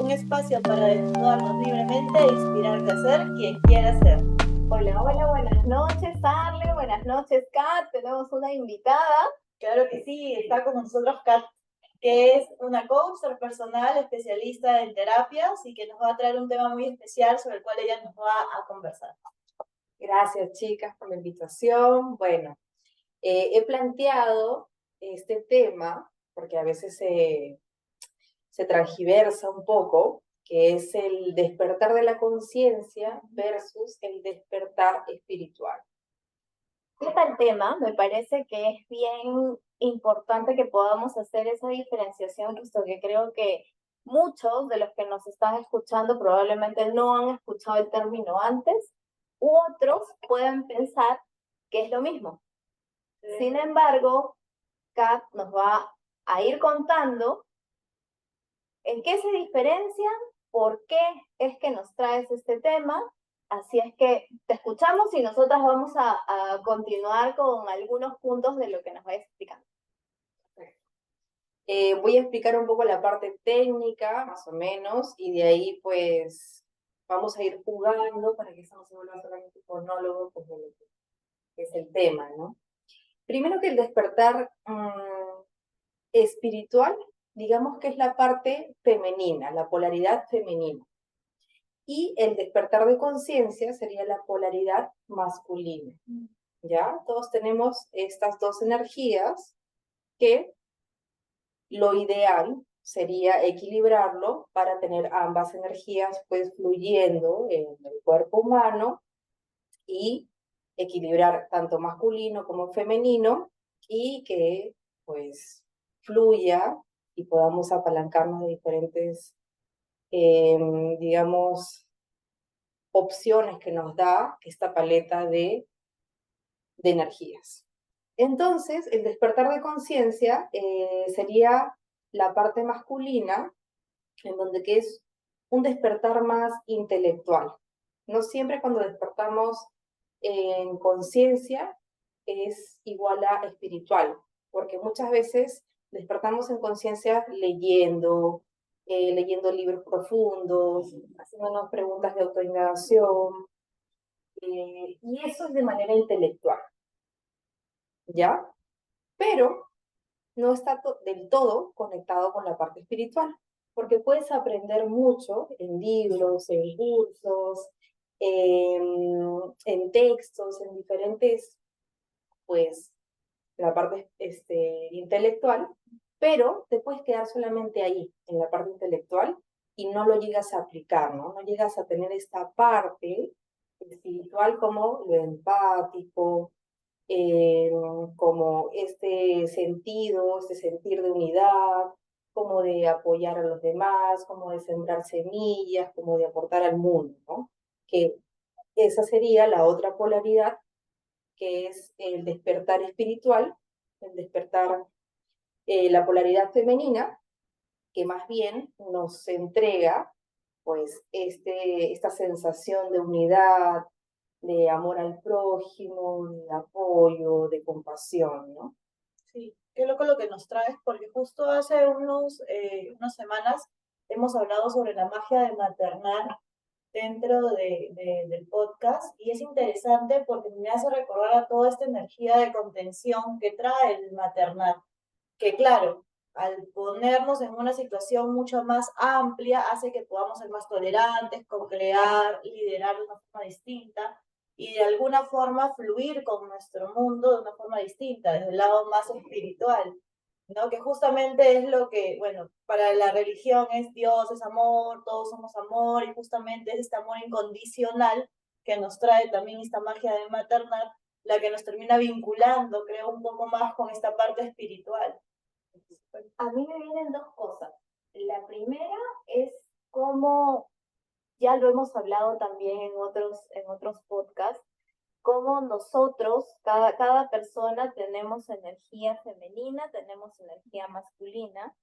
un espacio para desnudarnos libremente e inspirarte a ser quien quiera ser. Hola, hola, buenas noches, Arle, buenas noches, Kat. Tenemos una invitada. Claro que sí, está con nosotros Kat, que es una coach personal, especialista en terapias y que nos va a traer un tema muy especial sobre el cual ella nos va a conversar. Gracias, chicas, por la invitación. Bueno, he planteado este tema porque a veces se transgiversa un poco, que es el despertar de la conciencia versus el despertar espiritual. ¿Qué tal tema? Me parece que es bien importante que podamos hacer esa diferenciación, puesto que creo que muchos de los que nos están escuchando probablemente no han escuchado el término antes, u otros pueden pensar que es lo mismo. Sin embargo, Kat nos va a ir contando en qué se diferencian, por qué es que nos traes este tema. Así es que te escuchamos y nosotras vamos a continuar con algunos puntos de lo que nos vayas explicando. Voy a explicar un poco la parte técnica, más o menos, y de ahí pues vamos a ir jugando para que eso no se vuelva solamente un monólogo como lo que es el tema, ¿no? Primero que el despertar espiritual, digamos que es la parte femenina, la polaridad femenina. Y el despertar de conciencia sería la polaridad masculina. ¿Ya? Todos tenemos estas dos energías que lo ideal sería equilibrarlo para tener ambas energías pues fluyendo en el cuerpo humano y equilibrar tanto masculino como femenino y que pues fluya y podamos apalancarnos de diferentes, digamos, opciones que nos da esta paleta de energías. Entonces, el despertar de conciencia sería la parte masculina, en donde que es un despertar más intelectual. No siempre cuando despertamos en conciencia es igual a espiritual, porque muchas veces despertamos en conciencia leyendo libros profundos, haciéndonos preguntas de autoindagación, y eso es de manera intelectual, ¿ya? Pero no está del todo conectado con la parte espiritual, porque puedes aprender mucho en libros, en cursos, en textos, en diferentes, pues, la parte intelectual, pero te puedes quedar solamente ahí, en la parte intelectual, y no lo llegas a aplicar, ¿no? No llegas a tener esta parte espiritual como lo empático, como este sentir de unidad, como de apoyar a los demás, como de sembrar semillas, como de aportar al mundo, ¿no? Que esa sería la otra polaridad, que es el despertar espiritual, el despertar, la polaridad femenina, que más bien nos entrega pues esta sensación de unidad, de amor al prójimo, de apoyo, de compasión, ¿no? Sí, qué loco lo que nos traes, porque justo hace unas semanas hemos hablado sobre la magia de maternar dentro del podcast y es interesante porque me hace recordar a toda esta energía de contención que trae el maternar, que claro, al ponernos en una situación mucho más amplia hace que podamos ser más tolerantes, co-crear, liderar de una forma distinta y de alguna forma fluir con nuestro mundo de una forma distinta, desde el lado más espiritual, ¿no? Que justamente es lo que, bueno, para la religión es Dios, es amor, todos somos amor, y justamente es este amor incondicional que nos trae también esta magia de maternar, la que nos termina vinculando, creo, un poco más con esta parte espiritual. A mí me vienen dos cosas. La primera es cómo, ya lo hemos hablado también en otros podcasts, cómo nosotros, cada persona, tenemos energía femenina, tenemos energía masculina,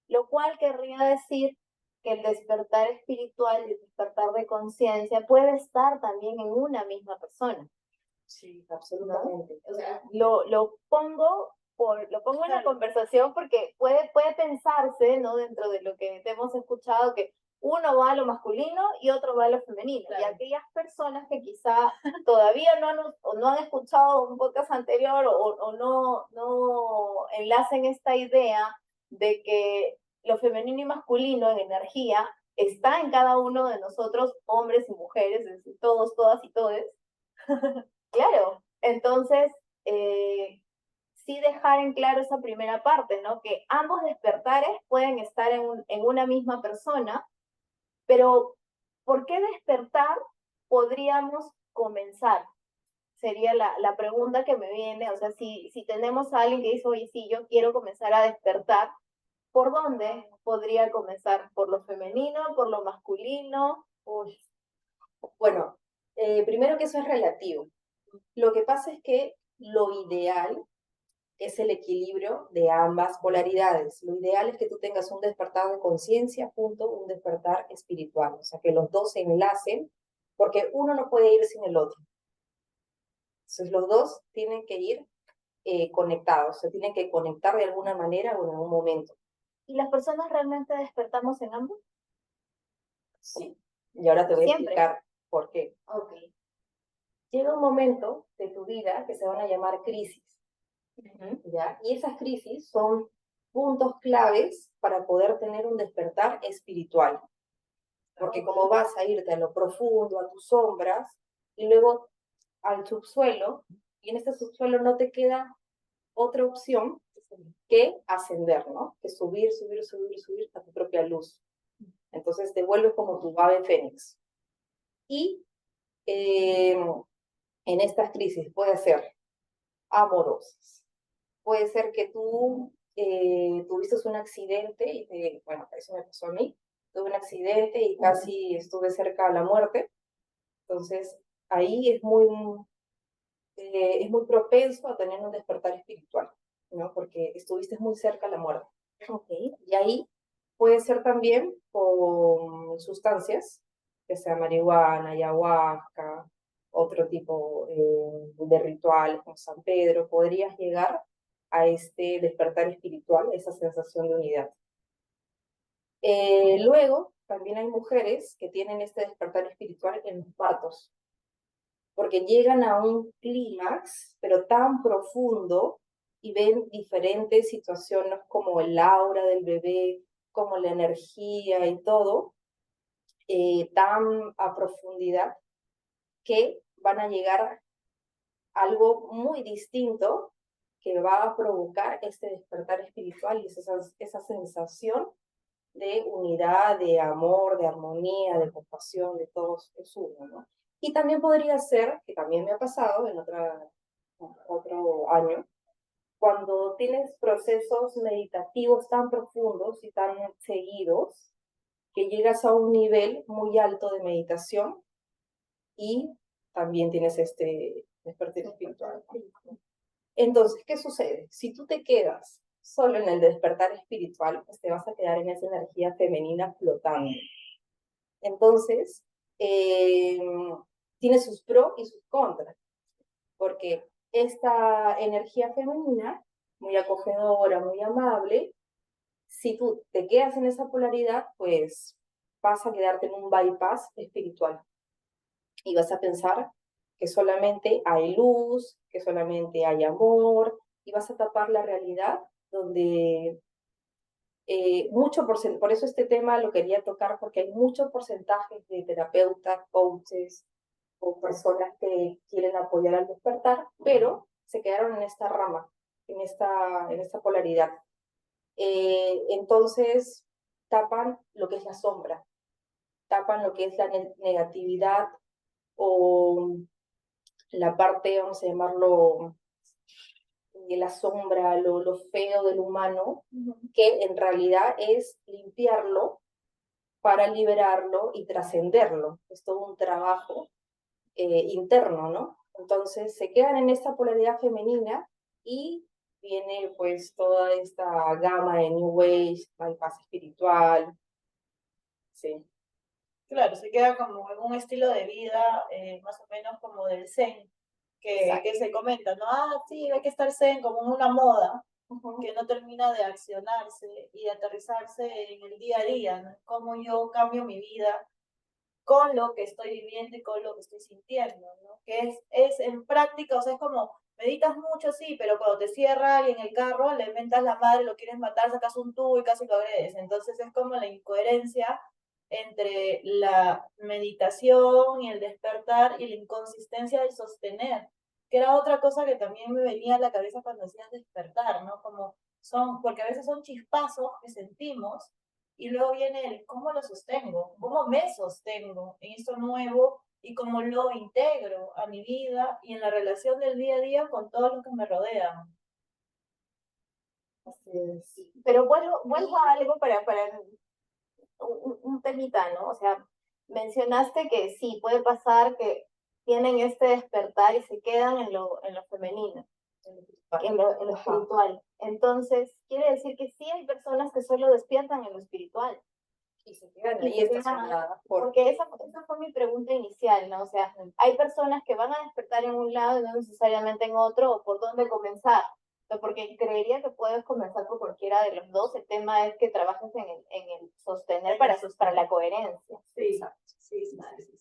lo cual querría decir que el despertar espiritual y el despertar de conciencia puede estar también en una misma persona. Sí, absolutamente. ¿No? O sea, lo pongo en la conversación porque puede pensarse, ¿no? Dentro de lo que hemos escuchado, que uno va a lo masculino y otro va a lo femenino. Claro. Y aquellas personas que quizá todavía no han escuchado un podcast anterior o no enlacen esta idea de que lo femenino y masculino en energía está en cada uno de nosotros, hombres y mujeres, es decir, todos, todas y todes. Claro, entonces, sí dejar en claro esa primera parte, ¿no? Que ambos despertares pueden estar en una misma persona, pero ¿por qué despertar podríamos comenzar? Sería la pregunta que me viene. O sea, si tenemos a alguien que dice, oye, sí, yo quiero comenzar a despertar, ¿por dónde podría comenzar? ¿Por lo femenino, por lo masculino? Uy. Bueno, primero que eso es relativo. Lo que pasa es que lo ideal es el equilibrio de ambas polaridades. Lo ideal es que tú tengas un despertar de conciencia junto a un despertar espiritual, o sea, que los dos se enlacen, porque uno no puede ir sin el otro. Entonces, los dos tienen que ir conectados, se tienen que conectar de alguna manera o en algún momento. ¿Y las personas realmente despertamos en ambos? Sí. Y ahora te voy a Siempre. explicar por qué. Ok. Llega un momento de tu vida que se van a llamar crisis, ¿ya? Y esas crisis son puntos claves para poder tener un despertar espiritual. Porque como vas a irte a lo profundo, a tus sombras, y luego al subsuelo, y en este subsuelo no te queda otra opción que ascender, ¿no? Que subir, subir, subir, subir a tu propia luz. Entonces te vuelves como tu ave fénix. Y en estas crisis puede ser amorosas, puede ser que tú tuviste un accidente y bueno, eso me pasó a mí, tuve un accidente y casi estuve cerca de la muerte, entonces ahí es muy propenso a tener un despertar espiritual, ¿no? Porque estuviste muy cerca de la muerte. Okay. Y ahí puede ser también con sustancias, que sea marihuana, ayahuasca, otro tipo de rituales como San Pedro, podrías llegar a este despertar espiritual, esa sensación de unidad. Luego, también hay mujeres que tienen este despertar espiritual en los partos, porque llegan a un clímax, pero tan profundo, y ven diferentes situaciones como el aura del bebé, como la energía y todo, tan a profundidad que van a llegar a algo muy distinto que va a provocar este despertar espiritual y esa sensación de unidad, de amor, de armonía, de compasión, de todos es uno, ¿no? Y también podría ser, que también me ha pasado en otro año, cuando tienes procesos meditativos tan profundos y tan seguidos, que llegas a un nivel muy alto de meditación y también tienes este despertar espiritual. Entonces, ¿qué sucede? Si tú te quedas solo en el despertar espiritual, pues te vas a quedar en esa energía femenina flotando. Entonces, tiene sus pros y sus contras, porque esta energía femenina, muy acogedora, muy amable, si tú te quedas en esa polaridad, pues vas a quedarte en un bypass espiritual y vas a pensar que solamente hay luz, que solamente hay amor, y vas a tapar la realidad donde por eso este tema lo quería tocar, porque hay muchos porcentajes de terapeutas, coaches o personas que quieren apoyar al despertar, pero se quedaron en esta rama, en esta polaridad. Entonces, tapan lo que es la sombra, tapan lo que es la negatividad o la parte, vamos a llamarlo, de la sombra, lo feo del humano, que en realidad es limpiarlo para liberarlo y trascenderlo. Es todo un trabajo interno, ¿no? Entonces se quedan en esta polaridad femenina y viene pues toda esta gama de New Age, bypass espiritual, sí. Claro, se queda como en un estilo de vida más o menos como del Zen, que se comenta, ¿no? Ah, sí, hay que estar Zen como en una moda, que no termina de accionarse y de aterrizarse en el día a día, ¿no? Cómo yo cambio mi vida con lo que estoy viviendo y con lo que estoy sintiendo, ¿no? Que es en práctica, o sea, es como, meditas mucho, sí, pero cuando te cierra alguien en el carro, le mentas la madre, lo quieres matar, sacas un tubo y casi lo agredes. Entonces es como la incoherencia entre la meditación y el despertar y la inconsistencia del sostener, que era otra cosa que también me venía a la cabeza cuando decías despertar, ¿no? Como son, porque a veces son chispazos que sentimos y luego viene el cómo lo sostengo, cómo me sostengo en esto nuevo y cómo lo integro a mi vida y en la relación del día a día con todos los que me rodean. Así es. Pero vuelvo a algo para un temita, ¿no? O sea, mencionaste que sí, puede pasar que tienen este despertar y se quedan en lo femenino, en lo espiritual. Entonces, quiere decir que sí hay personas que solo despiertan en lo espiritual. Y se quedan Y ahí se quedan, estacionadas. porque esa fue mi pregunta inicial, ¿no? O sea, hay personas que van a despertar en un lado y no necesariamente en otro, o por dónde comenzar. Porque creería que puedes comenzar por cualquiera de los dos. El tema es que trabajes en el sostener para la coherencia. Sí, sí, sí, sí,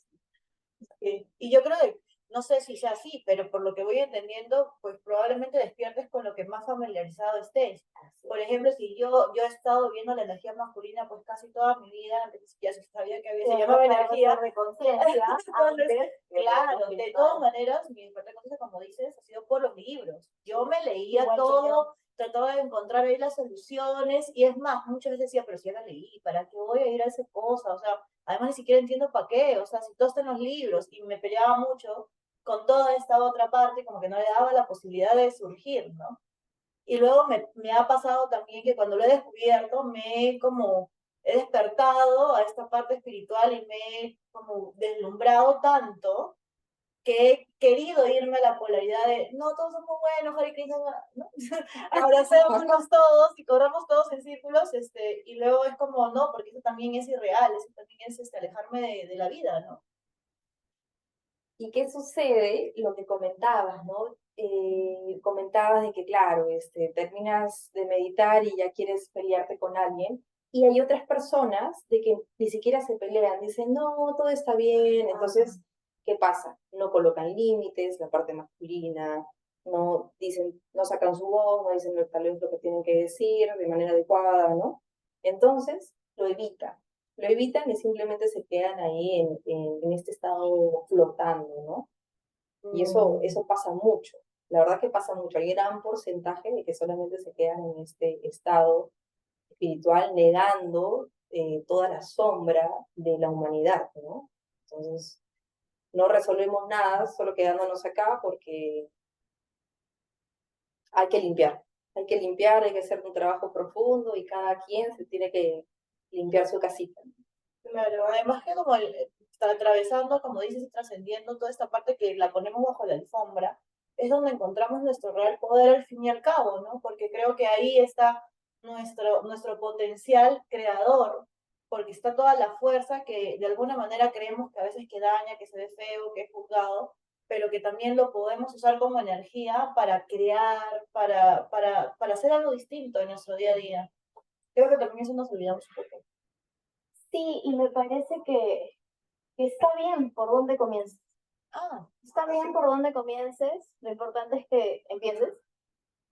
sí. Y yo creo que, no sé si sea así, pero por lo que voy entendiendo, pues probablemente despiertes con lo que más familiarizado estés. Por ejemplo, si yo he estado viendo la energía masculina pues casi toda mi vida, antes ya se sabía que había, se llamaba energía. De conciencia. Entonces, claro, de todas maneras, mi despertar de conciencia, como dices, ha sido por los libros. Yo me leía todo, trataba de encontrar ahí las soluciones, y es más, muchas veces decía, pero si ya la leí, ¿para qué voy a ir a esa cosa? O sea, además ni siquiera entiendo para qué, o sea, si todo está en los libros, y me peleaba mucho con toda esta otra parte, como que no le daba la posibilidad de surgir, ¿no? Y luego me ha pasado también que cuando lo he descubierto, he despertado a esta parte espiritual y me he como deslumbrado tanto que he querido irme a la polaridad de, no, todos somos buenos, Hare Krishna, ¿no? Abracémonos todos y corramos todos en círculos, y luego es como, no, porque eso también es irreal, eso también es alejarme de la vida, ¿no? ¿Y qué sucede? Lo que comentabas, ¿no? Comentabas de que, claro, terminas de meditar y ya quieres pelearte con alguien, y hay otras personas de que ni siquiera se pelean, dicen, no, todo está bien. Entonces, ¿qué pasa? No colocan límites, la parte masculina, no dicen, no sacan su voz, no dicen tal vez lo que tienen que decir de manera adecuada, ¿no? Entonces, lo evitan y simplemente se quedan ahí en este estado flotando, ¿no? Y eso pasa mucho, la verdad que pasa mucho. Hay gran porcentaje de que solamente se quedan en este estado espiritual negando toda la sombra de la humanidad, ¿no? Entonces, no resolvemos nada solo quedándonos acá porque hay que limpiar. Hay que limpiar, hay que hacer un trabajo profundo y cada quien se tiene que limpiar su casita. Claro, además que como está atravesando, como dices, y trascendiendo toda esta parte que la ponemos bajo la alfombra, es donde encontramos nuestro real poder al fin y al cabo, ¿no? Porque creo que ahí está nuestro potencial creador, porque está toda la fuerza que de alguna manera creemos que a veces que daña, que se ve feo, que es juzgado, pero que también lo podemos usar como energía para crear, para hacer algo distinto en nuestro día a día. Creo que también eso nos olvidamos un poco. Sí, y me parece que está bien por dónde comiences. Está bien por dónde comiences, lo importante es que empieces,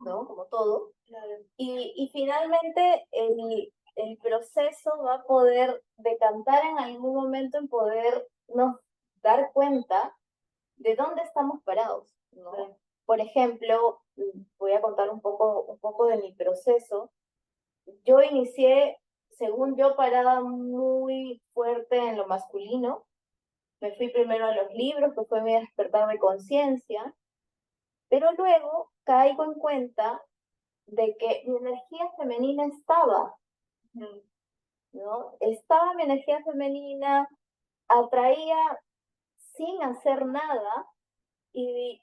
¿no? Como todo. Claro. Y finalmente el proceso va a poder decantar en algún momento en podernos dar cuenta de dónde estamos parados, ¿no? Sí. Por ejemplo, voy a contar un poco de mi proceso. Yo inicié, según yo, parada muy fuerte en lo masculino. Me fui primero a los libros, que fue mi despertar de conciencia, pero luego caigo en cuenta de que mi energía femenina estaba, ¿no? Estaba mi energía femenina, atraía sin hacer nada, y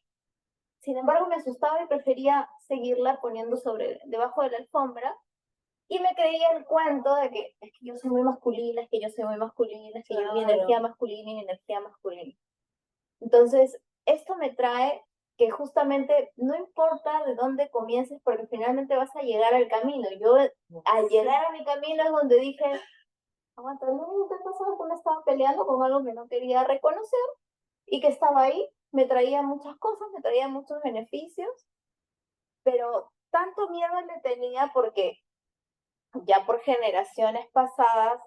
sin embargo me asustaba y prefería seguirla poniendo debajo de la alfombra, y me creía el cuento de que es que yo soy muy masculina, es que yo soy muy masculina, es que yo mi energía masculina y mi energía masculina. Entonces, esto me trae que justamente no importa de dónde comiences, porque finalmente vas a llegar al camino. Yo al llegar a mi camino es donde dije, aguanta, no, ¿qué pasó? Que me estaba peleando con algo que no quería reconocer y que estaba ahí, me traía muchas cosas, me traía muchos beneficios, pero tanto miedo le tenía porque ya por generaciones pasadas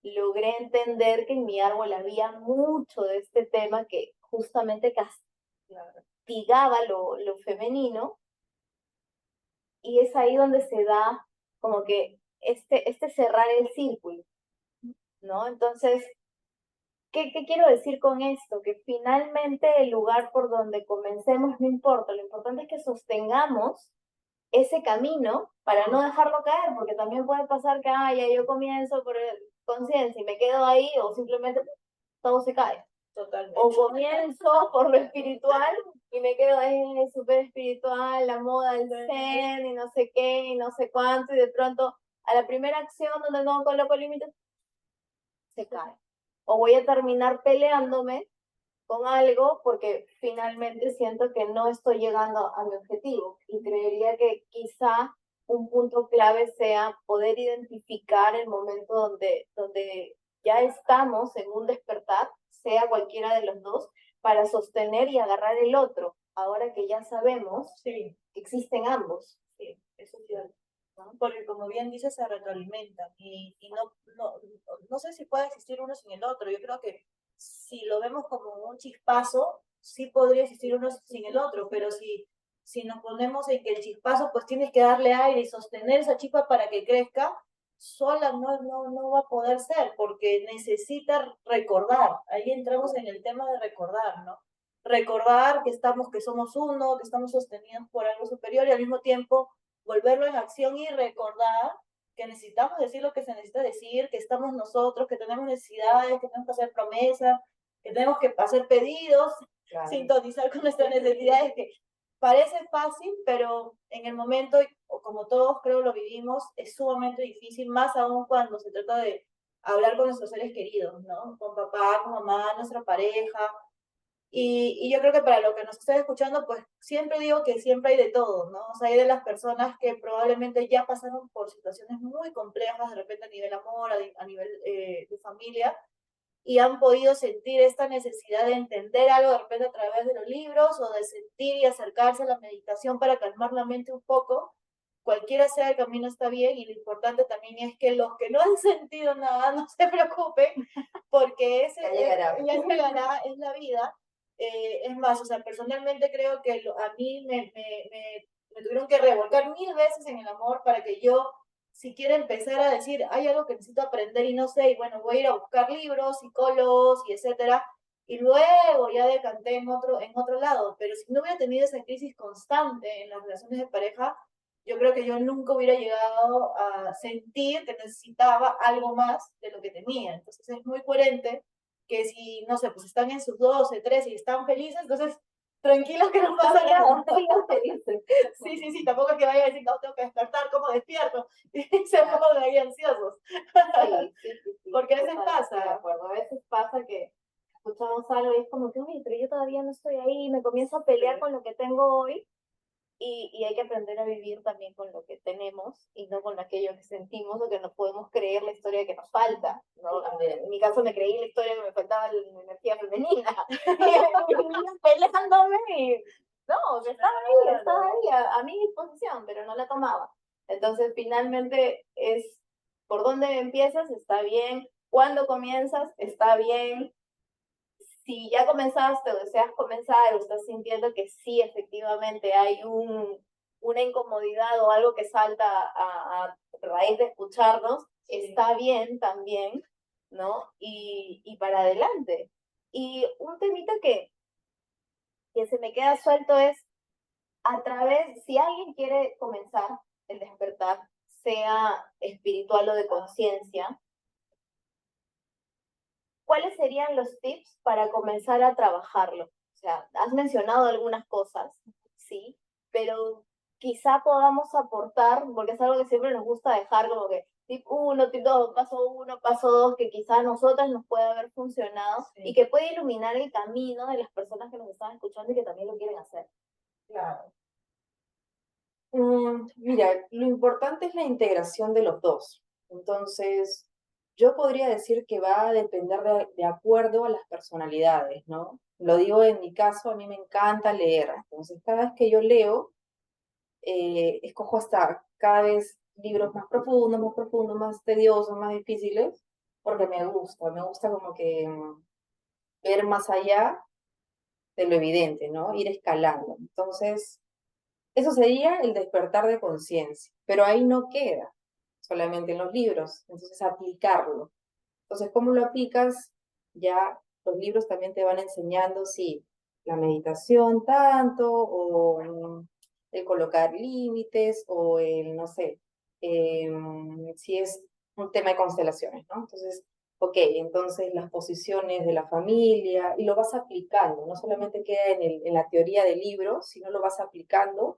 logré entender que en mi árbol había mucho de este tema que justamente castigaba lo femenino, y es ahí donde se da como que este cerrar el círculo, ¿no? Entonces, ¿qué quiero decir con esto? Que finalmente el lugar por donde comencemos no importa, lo importante es que sostengamos ese camino para no dejarlo caer, porque también puede pasar que, ya yo comienzo por conciencia y me quedo ahí, o simplemente todo se cae. Totalmente. O comienzo por lo espiritual y me quedo ahí súper espiritual, la moda del zen y no sé qué y no sé cuánto, y de pronto a la primera acción donde no coloco límites, se cae. O voy a terminar peleándome con algo porque finalmente siento que no estoy llegando a mi objetivo. Y creería que quizá un punto clave sea poder identificar el momento donde ya estamos en un despertar, sea cualquiera de los dos, para sostener y agarrar el otro, ahora que ya sabemos Sí, que existen ambos. sí, eso es cierto. ¿No? Porque como bien dices, se retroalimentan y no sé si puede existir uno sin el otro. Yo creo que si lo vemos como un chispazo, sí podría existir uno sin el otro, pero si nos ponemos en que el chispazo, pues tienes que darle aire y sostener esa chispa para que crezca, sola no va a poder ser, porque necesita recordar. Ahí entramos en el tema de recordar, ¿no? Recordar que somos uno, que estamos sostenidos por algo superior y al mismo tiempo volverlo en acción y recordar que necesitamos decir lo que se necesita decir, que estamos nosotros, que tenemos necesidades, que tenemos que hacer promesas, que tenemos que hacer pedidos, claro, sintonizar con nuestras necesidades, que parece fácil, pero en el momento, como todos creo lo vivimos, es sumamente difícil, más aún cuando se trata de hablar con nuestros seres queridos, ¿no? Con papá, con mamá, nuestra pareja, y yo creo que para lo que nos estén escuchando, pues siempre digo que siempre hay de todo, ¿no? O sea, hay de las personas que probablemente ya pasaron por situaciones muy complejas, de repente a nivel amor, a nivel de familia, y han podido sentir esta necesidad de entender algo de repente a través de los libros o de sentir y acercarse a la meditación para calmar la mente un poco. Cualquiera sea el camino está bien y lo importante también es que los que no han sentido nada no se preocupen porque ese ya llegará, es la vida. Es más, o sea, personalmente creo que a mí me tuvieron que revolcar 1000 veces en el amor para que yo si quiere empezar a decir, hay algo que necesito aprender y no sé, y bueno, voy a ir a buscar libros, psicólogos y etcétera, y luego ya decanté en otro lado, pero si no hubiera tenido esa crisis constante en las relaciones de pareja, yo creo que yo nunca hubiera llegado a sentir que necesitaba algo más de lo que tenía. Entonces es muy coherente que si, no sé, pues están en sus 12, 13 y están felices, entonces tranquilos que no pasa nada. Sí, tampoco es que vaya a decir, no, tengo que despertar, como despierto, y se pongan ahí ansiosos. Sí, porque a veces pasa. De acuerdo, a veces pasa que escuchamos algo y es como que, uy, pero yo todavía no estoy ahí, me comienzo a pelear con lo que tengo hoy, y hay que aprender a vivir también con lo que tenemos y no con aquello que sentimos o que no podemos creer la historia que nos falta, ¿no? En mi caso me creí la historia que me faltaba la energía femenina y peleándome y no, que estaba ahí a mi disposición, pero no la tomaba. Entonces finalmente es por dónde empiezas, está bien, cuando comienzas, está bien. Si ya comenzaste o deseas comenzar o estás sintiendo que sí, efectivamente hay una incomodidad o algo que salta a raíz de escucharnos, está bien también, ¿no? Y para adelante. Y un temita que se me queda suelto es, si alguien quiere comenzar el despertar, sea espiritual o de conciencia, ¿cuáles serían los tips para comenzar a trabajarlo? O sea, has mencionado algunas cosas, sí, pero quizá podamos aportar, porque es algo que siempre nos gusta dejar como que tip 1, tip 2, paso 1, paso 2, que quizá a nosotras nos puede haber funcionado y que puede iluminar el camino de las personas que nos están escuchando y que también lo quieren hacer. Claro. Mira, lo importante es la integración de los dos. Entonces, yo podría decir que va a depender de acuerdo a las personalidades, ¿no? Lo digo en mi caso, a mí me encanta leer. Entonces, cada vez que yo leo, escojo hasta cada vez libros más profundos, más tediosos, más difíciles, porque me gusta como que ver más allá de lo evidente, ¿no? Ir escalando. Entonces, eso sería el despertar de conciencia, pero ahí no queda solamente en los libros, entonces aplicarlo. Entonces, ¿cómo lo aplicas? Ya los libros también te van enseñando si la meditación tanto, o el colocar límites, o el, no sé, si es un tema de constelaciones, ¿no? Entonces, ok, entonces las posiciones de la familia, y lo vas aplicando, no solamente queda en la teoría del libro, sino lo vas aplicando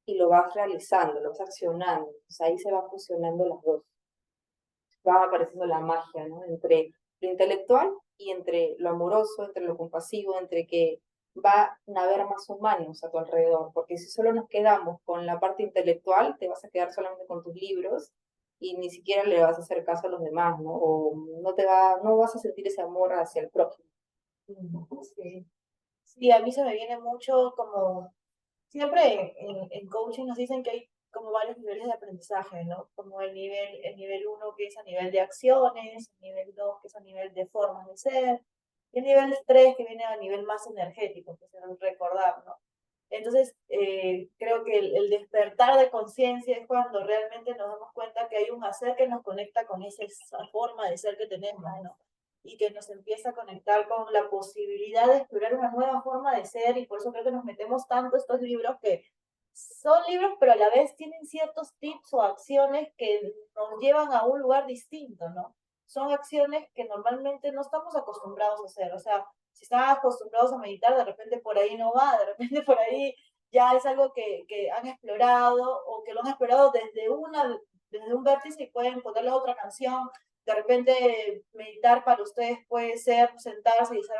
y lo vas realizando, lo vas accionando. Entonces ahí se van fusionando las dos, va apareciendo la magia, ¿no? Entre lo intelectual y entre lo amoroso, entre lo compasivo, entre que van a haber más humanos a tu alrededor, porque si solo nos quedamos con la parte intelectual, te vas a quedar solamente con tus libros y ni siquiera le vas a hacer caso a los demás, ¿no? O no vas a sentir ese amor hacia el prójimo. Sí. Sí, a mí se me viene mucho como, siempre en coaching nos dicen que hay como varios niveles de aprendizaje, ¿no? Como el nivel uno que es a nivel de acciones, el nivel 2 que es a nivel de formas de ser, y el nivel 3 que viene a nivel más energético, que es el recordar, ¿no? Entonces, creo que el despertar de conciencia es cuando realmente nos damos cuenta que hay un hacer que nos conecta con esa forma de ser que tenemos, ¿no? Y que nos empieza a conectar con la posibilidad de explorar una nueva forma de ser, y por eso creo que nos metemos tanto estos libros que son libros, pero a la vez tienen ciertos tips o acciones que nos llevan a un lugar distinto, ¿no? Son acciones que normalmente no estamos acostumbrados a hacer, o sea, si están acostumbrados a meditar, de repente por ahí no va, de repente por ahí ya es algo que han explorado, o que lo han explorado desde un vértice y pueden ponerle otra canción. De repente meditar para ustedes puede ser sentarse y hacer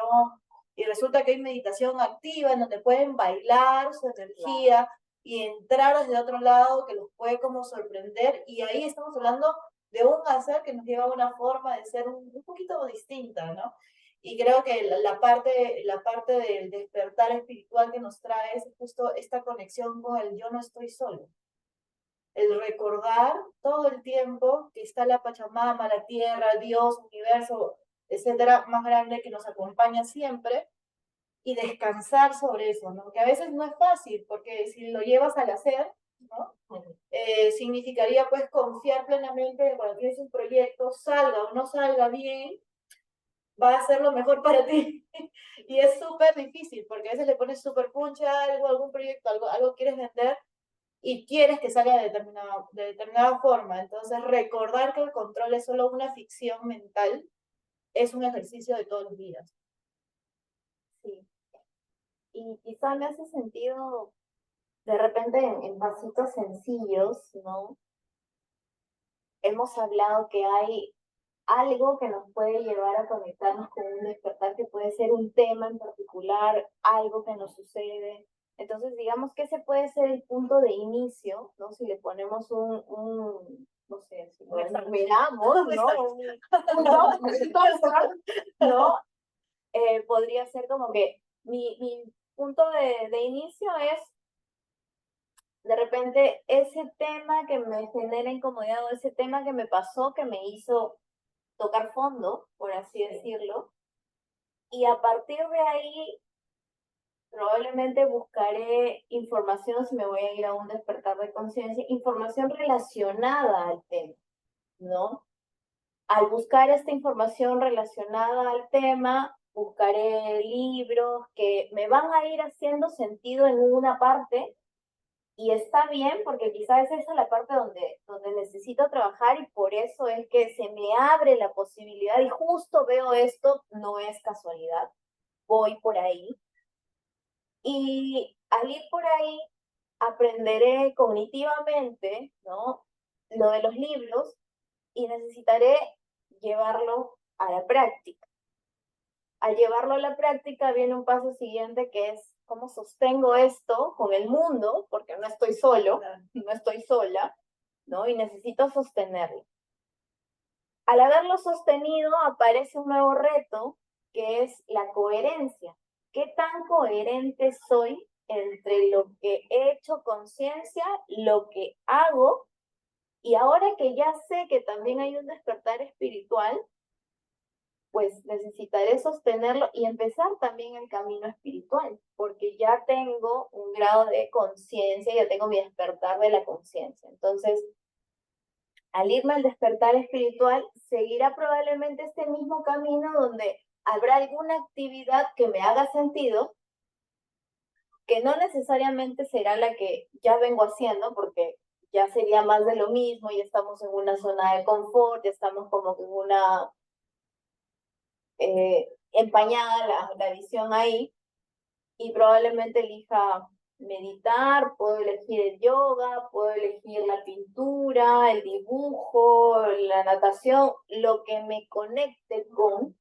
y resulta que hay meditación activa en donde pueden bailar su energía y entrar desde otro lado que los puede como sorprender, y ahí estamos hablando de un hacer que nos lleva a una forma de ser un poquito distinta, ¿no? Y creo que la parte del despertar espiritual que nos trae es justo esta conexión con el yo no estoy solo. El recordar todo el tiempo que está la Pachamama, la tierra, Dios, universo, etcétera, más grande, que nos acompaña siempre, y descansar sobre eso, ¿no? Que a veces no es fácil, porque si lo llevas al hacer, ¿no? Significaría pues confiar plenamente de cuando tienes un proyecto, salga o no salga bien, va a ser lo mejor para ti. Y es súper difícil, porque a veces le pones súper punch a algo, algún proyecto, algo quieres vender y quieres que salga de determinada forma. Entonces, recordar que el control es solo una ficción mental es un ejercicio de todos los días. Sí. Y quizá me hace sentido de repente en pasitos sencillos, ¿no? Hemos hablado que hay algo que nos puede llevar a conectarnos con un despertar, que puede ser un tema en particular, algo que nos sucede. Entonces, digamos que ese puede ser el punto de inicio, ¿no? Si le ponemos no sé, si lo enumeramos, ¿no? ¿No? Podría ser como que mi punto de inicio es de repente ese tema que me genera incomodidad, o ese tema que me pasó, que me hizo tocar fondo, por así decirlo, y a partir de ahí probablemente buscaré información, si me voy a ir a un despertar de conciencia, información relacionada al tema, ¿no? Al buscar esta información relacionada al tema, buscaré libros que me van a ir haciendo sentido en una parte. Y está bien, porque quizás es esa la parte donde necesito trabajar, y por eso es que se me abre la posibilidad y justo veo esto, no es casualidad, voy por ahí. Y al ir por ahí, aprenderé cognitivamente, ¿no? Lo de los libros, y necesitaré llevarlo a la práctica. Al llevarlo a la práctica viene un paso siguiente, que es cómo sostengo esto con el mundo, porque no estoy solo, Claro. no estoy sola, ¿no? Y necesito sostenerlo. Al haberlo sostenido, aparece un nuevo reto, que es la coherencia. ¿Qué tan coherente soy entre lo que he hecho conciencia, lo que hago, y ahora que ya sé que también hay un despertar espiritual, pues necesitaré sostenerlo y empezar también el camino espiritual, porque ya tengo un grado de conciencia, ya tengo mi despertar de la conciencia. Entonces, al irme al despertar espiritual, seguirá probablemente este mismo camino donde habrá alguna actividad que me haga sentido, que no necesariamente será la que ya vengo haciendo, porque ya sería más de lo mismo, ya estamos en una zona de confort, ya estamos como que en una empañada la visión ahí, y probablemente elija meditar, puedo elegir el yoga, puedo elegir la pintura, el dibujo, la natación, lo que me conecte con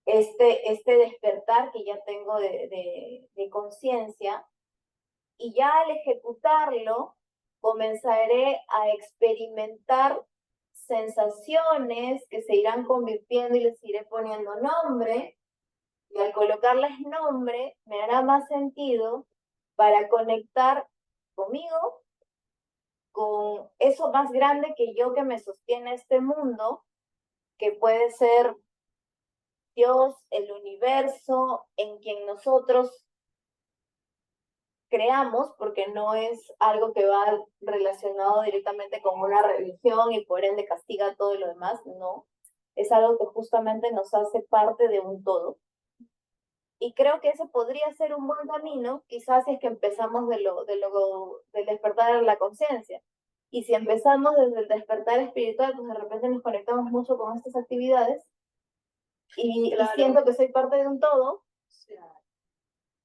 este despertar que ya tengo de conciencia, y ya al ejecutarlo comenzaré a experimentar sensaciones que se irán convirtiendo y les iré poniendo nombre, y al colocarles nombre me hará más sentido para conectar conmigo, con eso más grande que yo que me sostiene este mundo, que puede ser Dios, el universo, en quien nosotros creamos, porque no es algo que va relacionado directamente con una religión y por ende castiga todo lo demás, no. Es algo que justamente nos hace parte de un todo. Y creo que ese podría ser un buen camino, quizás si es que empezamos del despertar de la conciencia. Y si empezamos desde el despertar espiritual, pues de repente nos conectamos mucho con estas actividades y Claro. siento que soy parte de un todo, Sí.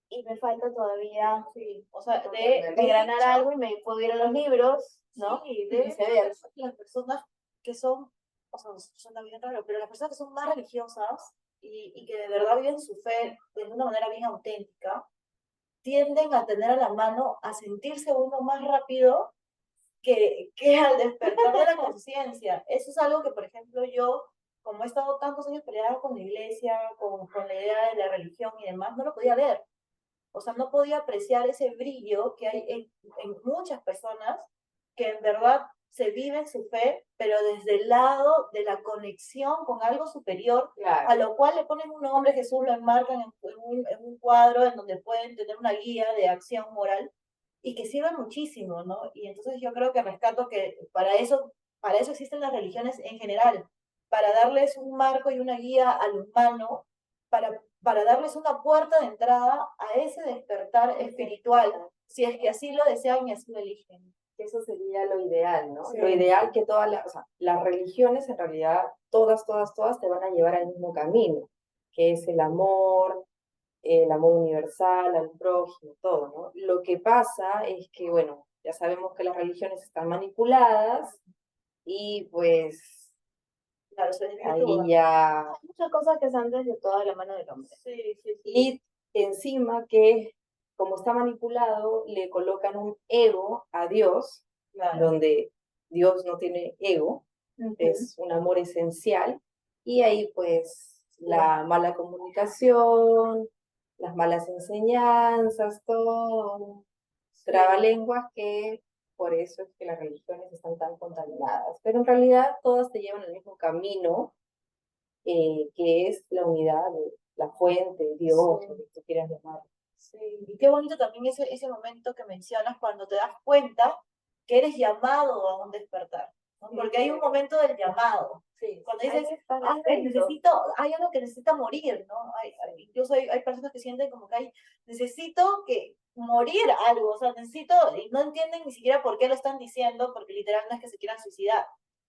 y me falta todavía Sí, o sea, desgranar algo y me puedo ir a los libros, ¿no? sí, Y de hecho, viceversa. las personas que son, o sea, suena bien raro, pero las personas que son más religiosas y que de verdad viven su fe de una manera bien auténtica, tienden a tener a la mano a sentirse uno más rápido que al despertar de la conciencia. Eso es algo que, por ejemplo, yo, como he estado tantos años peleada con la iglesia, con la idea de la religión y demás, no lo podía ver. O sea, no podía apreciar ese brillo que hay en muchas personas que en verdad se viven su fe, pero desde el lado de la conexión con algo superior, Claro. a lo cual le ponen un nombre, Jesús lo enmarcan en un cuadro en donde pueden tener una guía de acción moral y que sirve muchísimo, ¿no? Y entonces yo creo que rescato que para eso existen las religiones en general, para darles un marco y una guía al humano, para darles una puerta de entrada a ese despertar espiritual, si es que así lo desean y así lo eligen. Eso sería lo ideal, ¿no? Sí. Lo ideal que o sea, las religiones en realidad, todas te van a llevar al mismo camino, que es el amor universal, al prójimo, todo, ¿no? Lo que pasa es que, bueno, ya sabemos que las religiones están manipuladas y pues Claro, se ahí desvirtúa. ya... Muchas cosas que se han desvirtuado de la mano del hombre. Sí, sí, sí. Y encima que, como está manipulado, le colocan un ego a Dios, Claro. donde Dios no tiene ego, es un amor esencial, y ahí pues la mala comunicación, las malas enseñanzas, todo, trabalenguas que por eso es que las religiones están tan contaminadas. Pero en realidad todas te llevan al mismo camino, que es la unidad de la fuente, Dios, Sí. lo que tú quieras llamar. Sí, y qué bonito también ese momento que mencionas cuando te das cuenta que eres llamado a un despertar, ¿no? Porque hay un momento del llamado. Sí. Cuando dices, hay algo que necesita morir, ¿no? Incluso hay personas que sienten como que necesito que morir algo, o sea, necesito, y no entienden ni siquiera por qué lo están diciendo, porque literal no es que se quieran suicidar,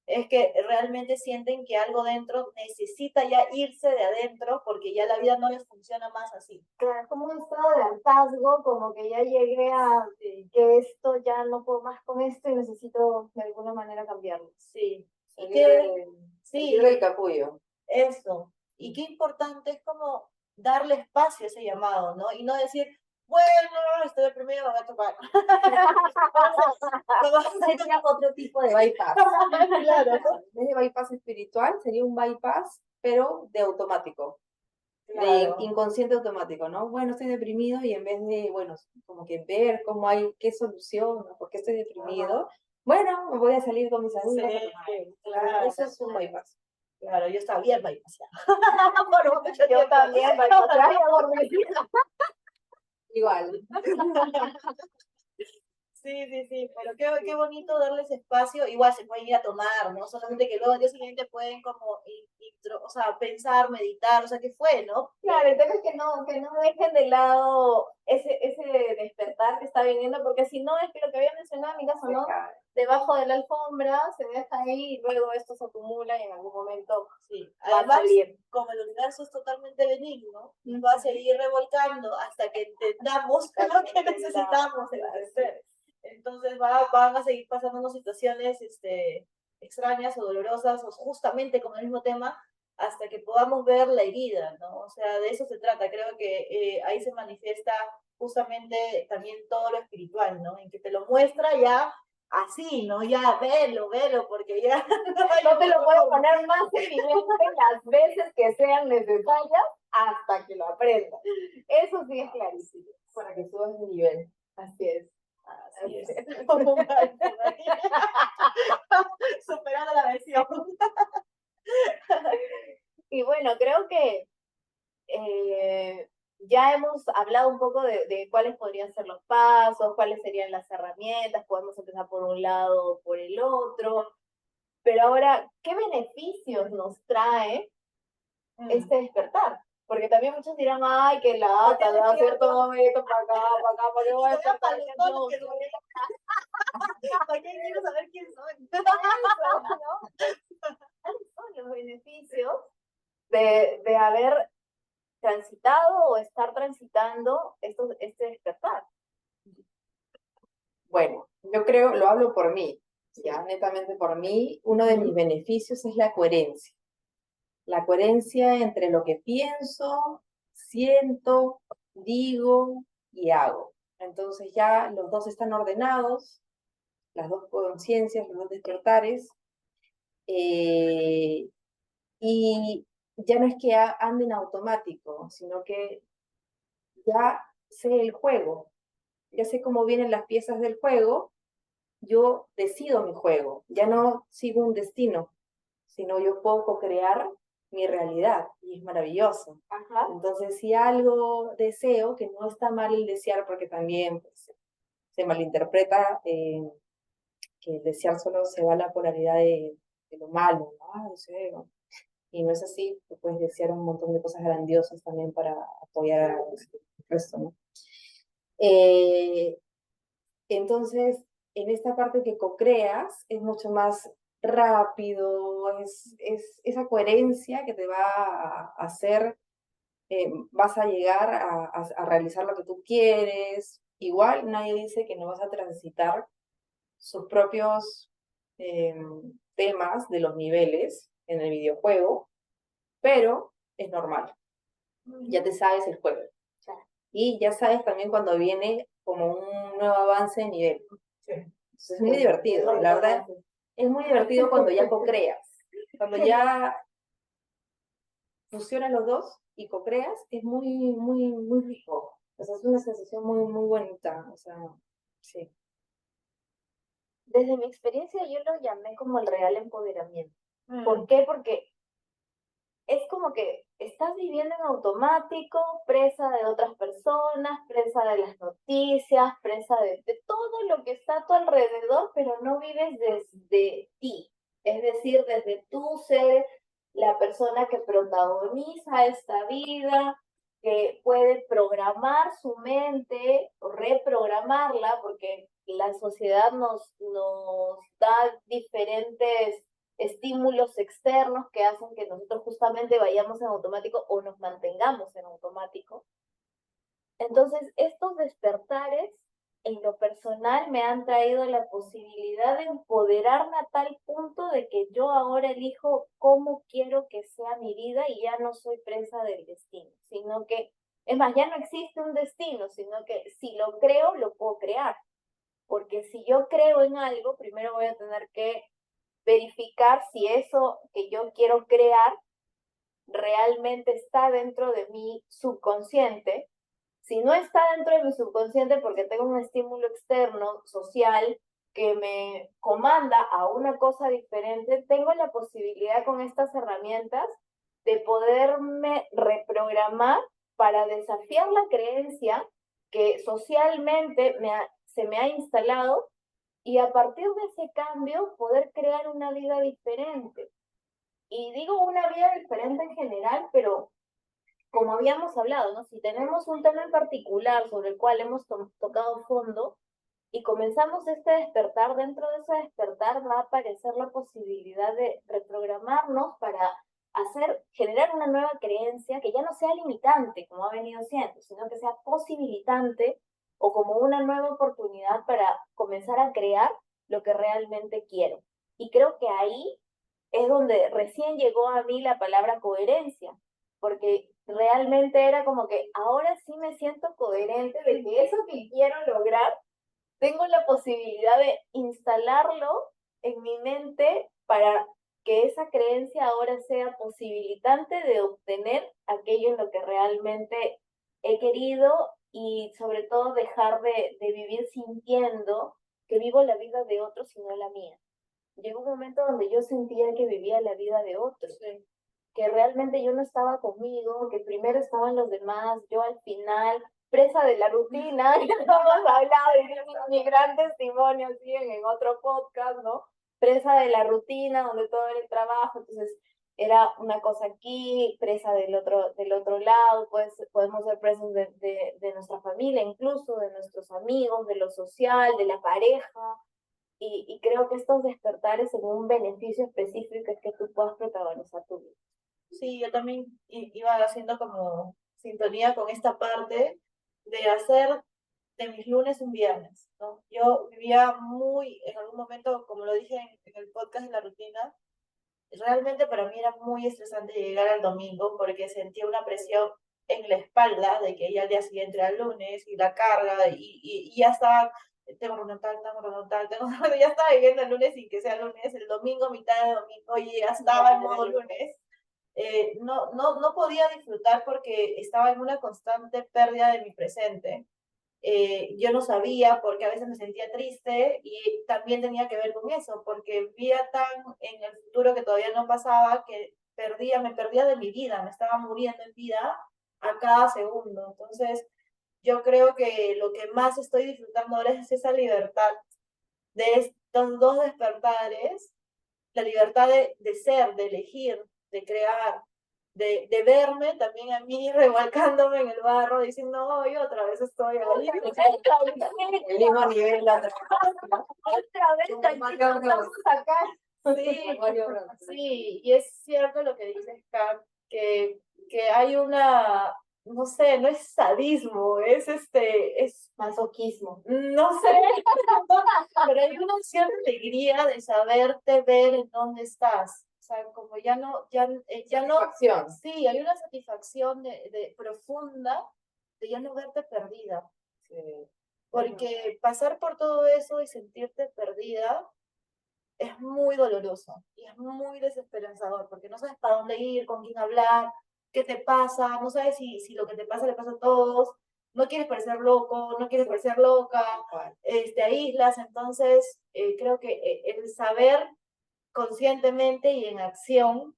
es que realmente sienten que algo dentro necesita ya irse de adentro porque ya la vida no les funciona más así. Claro, es como un estado de hartazgo, como que ya llegué a que esto ya no puedo más con esto y necesito de alguna manera cambiarlo. Sí. Y Salir del capullo. Eso. Y qué importante es como darle espacio a ese llamado, ¿no? Y no decir, bueno, estoy deprimido, me voy a tomar. Sería otro tipo de bypass. Claro, En vez de bypass espiritual, sería un bypass, pero de automático, de claro. inconsciente automático, ¿no? Bueno, estoy deprimido y en vez de, bueno, como que ver cómo hay, qué solución, ¿no? ¿Por qué estoy deprimido? Bueno, me voy a salir con mis amigos a tomar. Sí, claro. Eso es un bypass. Claro, yo estaba bien bypassada. Por mucho Yo tiempo. también, bypassar y adormecida. Igual. Sí, sí, sí, pero qué bonito darles espacio. Igual se pueden ir a tomar, ¿no? Solamente que luego al día siguiente pueden como, o sea, pensar, meditar, o sea, ¿qué fue, no? Claro, el tema es que no dejen de lado ese despertar que está viniendo, porque si no es que lo que había mencionado en mi caso, ¿no? Debajo de la alfombra se deja ahí y luego esto se acumula y en algún momento Sí, va a además, salir. como el universo es totalmente benigno, va a seguir revolcando hasta que entendamos lo que necesitamos entender. Entonces van a seguir pasándonos situaciones extrañas o dolorosas, o justamente con el mismo tema, hasta que podamos ver la herida, ¿no? O sea, de eso se trata. Creo que ahí se manifiesta justamente también todo lo espiritual, ¿no? En que te lo muestra ya así, ¿no? Ya velo, porque ya No te lo puedo poner más evidente las veces que sean necesarias hasta que lo aprendas. Eso sí es clarísimo. Para que subas de nivel. Así es. Así es. Superando la versión. Y bueno, creo que ya hemos hablado un poco de cuáles podrían ser los pasos, cuáles serían las herramientas, podemos empezar por un lado o por el otro, pero ahora, ¿qué beneficios nos trae este despertar? Porque también muchos dirán, ay, que lata, de hacer todo esto para acá, ¿para qué voy a despertar? No, ¿Para qué quiero saber quién soy? ¿no? ¿Cuáles son los beneficios de haber transitado o estar transitando este despertar? Bueno, yo creo, lo hablo por mí, ya netamente por mí, uno de mis beneficios es la coherencia. La coherencia entre lo que pienso, siento, digo y hago. Entonces ya los dos están ordenados, las dos conciencias, los dos despertares, y ya no es que ande en automático, sino que ya sé el juego, ya sé cómo vienen las piezas del juego, yo decido mi juego, ya no sigo un destino, sino yo puedo co-crear mi realidad y es maravilloso. Ajá. Entonces, si algo deseo, que no está mal el desear, porque también pues, se malinterpreta que el desear solo se va a la polaridad de lo malo, ¿no? Ah, deseo. Y no es así, tú puedes desear un montón de cosas grandiosas también para apoyar al resto, ¿no? Eh, Entonces, en esta parte que co-creas es mucho más rápido, es esa coherencia que te va a hacer, vas a llegar a realizar lo que tú quieres. Igual nadie dice que no vas a transitar sus propios eh, temas de los niveles en el videojuego, pero es normal, ya te sabes el juego. Y ya sabes también cuando viene como un nuevo avance de nivel. Entonces es muy divertido, la verdad. Es muy divertido cuando ya co-creas. Cuando ya fusionas los dos y co-creas, es muy rico. O sea, es una sensación muy bonita. O sea, sí. Desde mi experiencia yo lo llamé como el real empoderamiento. ¿Por qué? Porque es como que estás viviendo en automático, presa de otras personas, presa de las noticias, presa de todo lo que está a tu alrededor, pero no vives desde ti. Es decir, desde tu ser, la persona que protagoniza esta vida, que puede programar su mente o reprogramarla, porque la sociedad nos da diferentes estímulos externos que hacen que nosotros justamente vayamos en automático o nos mantengamos en automático. Entonces, estos despertares en lo personal me han traído la posibilidad de empoderarme a tal punto de que yo ahora elijo cómo quiero que sea mi vida y ya no soy presa del destino, sino que Es más, ya no existe un destino, sino que si lo creo, lo puedo crear. Porque si yo creo en algo, primero voy a tener que verificar si eso que yo quiero crear realmente está dentro de mi subconsciente. Si no está dentro de mi subconsciente porque tengo un estímulo externo, social, que me comanda a una cosa diferente, tengo la posibilidad con estas herramientas de poderme reprogramar para desafiar la creencia que socialmente se me ha instalado y a partir de ese cambio poder crear una vida diferente. Y digo una vida diferente en general, pero como habíamos hablado, ¿no? Si tenemos un tema en particular sobre el cual hemos tocado fondo y comenzamos este despertar, dentro de ese despertar va a aparecer la posibilidad de reprogramarnos para generar una nueva creencia que ya no sea limitante, como ha venido siendo, sino que sea posibilitante o como una nueva oportunidad para comenzar a crear lo que realmente quiero. Y creo que ahí es donde recién llegó a mí la palabra coherencia, porque realmente era como que ahora sí me siento coherente de que eso que quiero lograr, tengo la posibilidad de instalarlo en mi mente para que esa creencia ahora sea posibilitante de obtener aquello en lo que realmente he querido y sobre todo dejar de vivir sintiendo que vivo la vida de otros y no la mía. Llegó un momento donde yo sentía que vivía la vida de otros, que realmente yo no estaba conmigo, que primero estaban los demás, yo al final, presa de la rutina, ya hemos hablado y mi gran testimonio siguen en otro podcast, ¿no? Presa de la rutina, donde todo era el trabajo, entonces era una cosa aquí, presa del otro lado, pues podemos ser presos de nuestra familia, incluso de nuestros amigos, de lo social, de la pareja, y creo que estos despertares en un beneficio específico es que tú puedas protagonizar tu vida. Sí, yo también iba haciendo como sintonía con esta parte de hacer de mis lunes un viernes, ¿no? Yo vivía muy, en algún momento, como lo dije en el podcast de la rutina, realmente para mí era muy estresante llegar al domingo porque sentía una presión en la espalda de que ya al día siguiente era el lunes y la carga y ya estaba, tengo reunión tal, tengo reunión tal, ya estaba viviendo el lunes sin que sea lunes, el domingo, mitad de domingo, y ya estaba en modo lunes. No podía disfrutar porque estaba en una constante pérdida de mi presente. Yo no sabía porque a veces me sentía triste y también tenía que ver con eso, porque vivía tan en el futuro que todavía no pasaba que me perdía de mi vida, me estaba muriendo en vida a cada segundo. Entonces, yo creo que lo que más estoy disfrutando ahora es esa libertad de estos dos despertares, la libertad de ser, de elegir, de crear, de verme también a mí revolcándome en el barro, diciendo, hoy otra vez estoy ahí. El mismo nivel, la Otra vez, estamos acá. Sí, sí, y es cierto lo que dices, Kat, que hay una, no sé, no es sadismo, es Masoquismo. no sé, pero hay una cierta alegría de saberte ver en dónde estás. O sea, como ya no, Satisfacción. sí, hay una satisfacción profunda de ya no verte perdida. Sí. Porque pasar por todo eso y sentirte perdida es muy doloroso y es muy desesperanzador porque no sabes para dónde ir, con quién hablar, qué te pasa, no sabes si lo que te pasa le pasa a todos, no quieres parecer loco, no quieres parecer loca, te aíslas, entonces creo que el saber conscientemente y en acción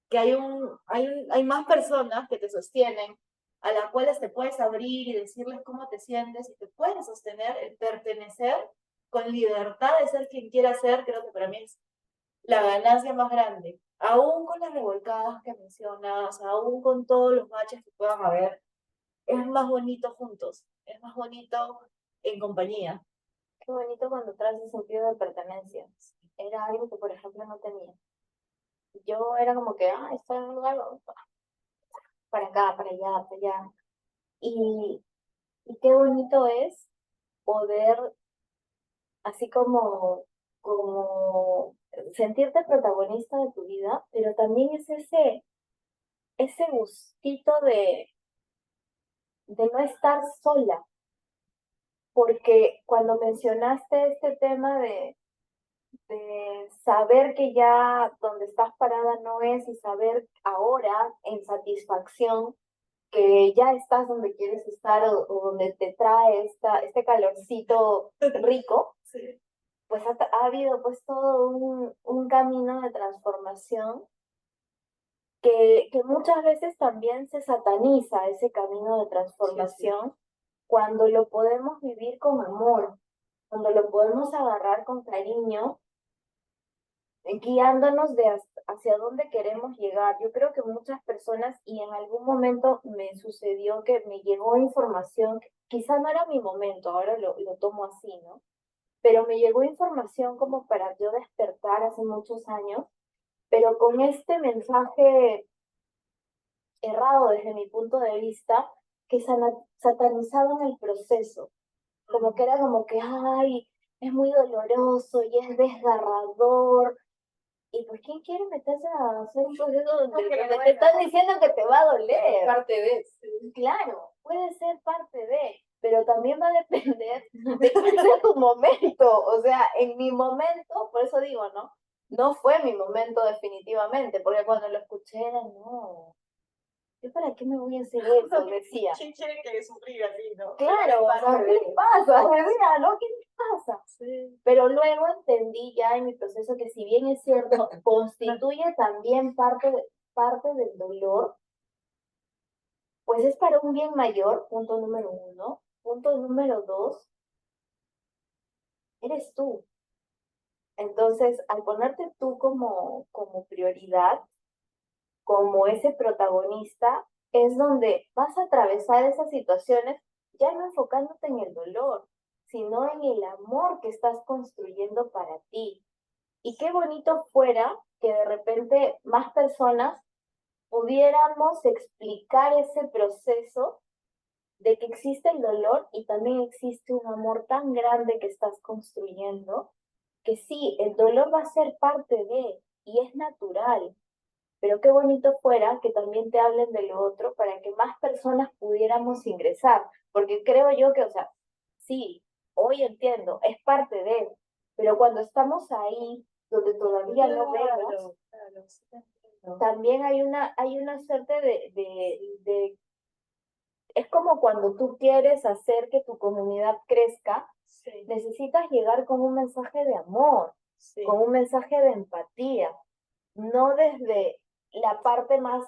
que hay más personas que te sostienen, a las cuales te puedes abrir y decirles cómo te sientes y te pueden sostener, el pertenecer con libertad de ser quien quiera ser, creo que para mí es la ganancia más grande. Aún con las revolcadas que mencionas, aún con todos los baches que puedan haber, es más bonito juntos, es más bonito en compañía. Qué bonito cuando traes el sentido de pertenencia. Era algo que, por ejemplo, no tenía. Yo era como que, estoy en un lugar, para acá, para allá, para allá. Y, y qué bonito es poder, así como sentirte protagonista de tu vida, pero también es ese gustito de no estar sola, porque cuando mencionaste este tema de saber que ya donde estás parada no es y saber ahora en satisfacción que ya estás donde quieres estar o donde te trae este calorcito rico, Sí. pues ha habido pues todo un camino de transformación que muchas veces también se sataniza ese camino de Sí, sí. transformación cuando lo podemos vivir con amor, cuando lo podemos agarrar con cariño, guiándonos hacia dónde queremos llegar. Yo creo que muchas personas, y en algún momento me sucedió que me llegó información, quizá no era mi momento, ahora lo tomo así, ¿no? Pero me llegó información como para yo despertar hace muchos años, pero con este mensaje errado desde mi punto de vista, que satanizaban el proceso, como que era como que, ay, es muy doloroso y es desgarrador. ¿Y pues quién quiere meterse a hacer un proceso donde te están diciendo que te va a doler? Parte de, Claro, puede ser parte de, pero también va a depender de cuál sea tu momento. O sea, en mi momento, por eso digo, ¿no? No fue mi momento definitivamente, porque cuando lo escuché era, no, ¿yo para qué me voy a hacer eso? Decía. ¿Quién quiere que sufrir así, no? Claro, o sea, ¿qué les pasa? Decía, ¿no? ¿Qué les pasa? Sí. Pero luego entendí ya en mi proceso que si bien es cierto, constituye también parte del dolor, pues es para un bien mayor, punto número uno. Punto número dos, eres tú. Entonces, al ponerte tú como prioridad, como ese protagonista, es donde vas a atravesar esas situaciones ya no enfocándote en el dolor, sino en el amor que estás construyendo para ti. Y qué bonito fuera que de repente más personas pudiéramos explicar ese proceso de que existe el dolor y también existe un amor tan grande que estás construyendo, que sí, el dolor va a ser parte de, y es natural, pero qué bonito fuera que también te hablen de lo otro para que más personas pudiéramos ingresar, porque creo yo que, o sea, sí, hoy entiendo, es parte de, pero cuando estamos ahí, donde todavía no vemos, Claro, sí te entiendo. también hay una suerte es como cuando tú quieres hacer que tu comunidad crezca, Sí, necesitas llegar con un mensaje de amor, sí. con un mensaje de empatía, no desde la parte más